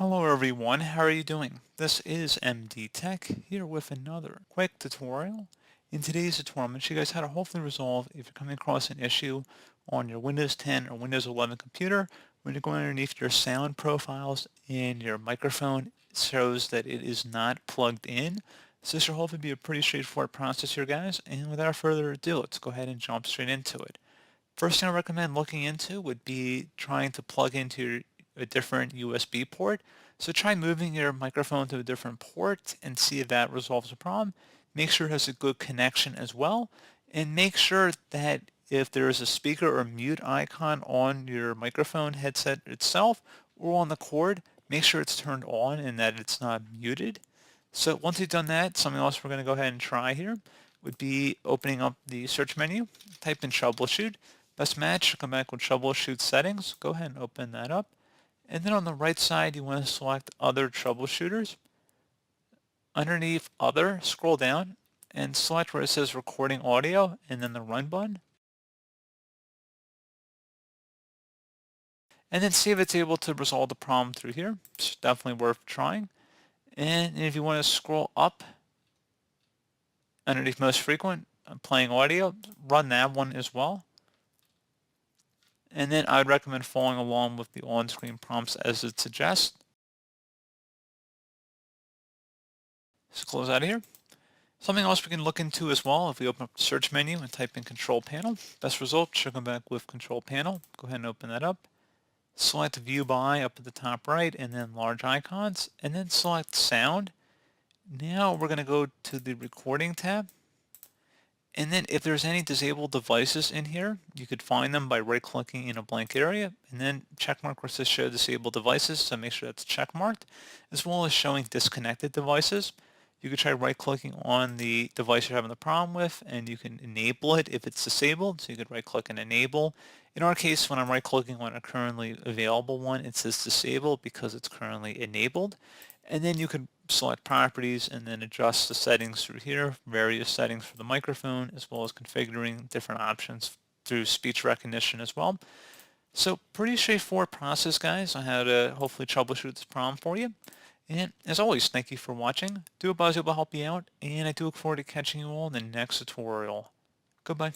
Hello everyone, how are you doing? This is MD Tech here with another quick tutorial. In today's tutorial, I'm going to show you guys how to hopefully resolve if you're coming across an issue on your Windows 10 or Windows 11 computer when you're going underneath your sound profiles and your microphone shows that it is not plugged in. So this should hopefully be a pretty straightforward process here, guys, and without further ado, let's go ahead and jump straight into it. First thing I recommend looking into would be trying to plug into a different USB port. So try moving your microphone to a different port and see if that resolves the problem. Make sure it has a good connection as well. And make sure that if there is a speaker or mute icon on your microphone headset itself or on the cord, make sure it's turned on and that it's not muted. So once you've done that, something else we're going to go ahead and try here would be opening up the search menu, type in troubleshoot. Best match, come back with troubleshoot settings. Go ahead and open that up. And then on the right side, you want to select other troubleshooters. Underneath other, scroll down and select where it says recording audio and then the run button. And then see if it's able to resolve the problem through here. It's definitely worth trying. And if you want to scroll up underneath most frequent, playing audio, run that one as well. And then I would recommend following along with the on-screen prompts as it suggests. So close out of here. Something else we can look into as well, if we open up the search menu and type in control panel, best result should come back with control panel. Go ahead and open that up. Select view by up at the top right and then large icons and then select sound. Now we're going to go to the recording tab. And then if there's any disabled devices in here, you could find them by right-clicking in a blank area and then checkmark where it says show disabled devices, so make sure that's checkmarked, as well as showing disconnected devices. You could try right-clicking on the device you're having the problem with and you can enable it if it's disabled, so you could right-click and enable. In our case, when I'm right-clicking on a currently available one, it says disabled because it's currently enabled. And then you could select properties and then adjust the settings through here, various settings for the microphone, as well as configuring different options through speech recognition as well. So pretty straightforward process, guys, on how to hopefully troubleshoot this problem for you. And as always, thank you for watching. Do hope I was able to help you out, and I do look forward to catching you all in the next tutorial. Goodbye.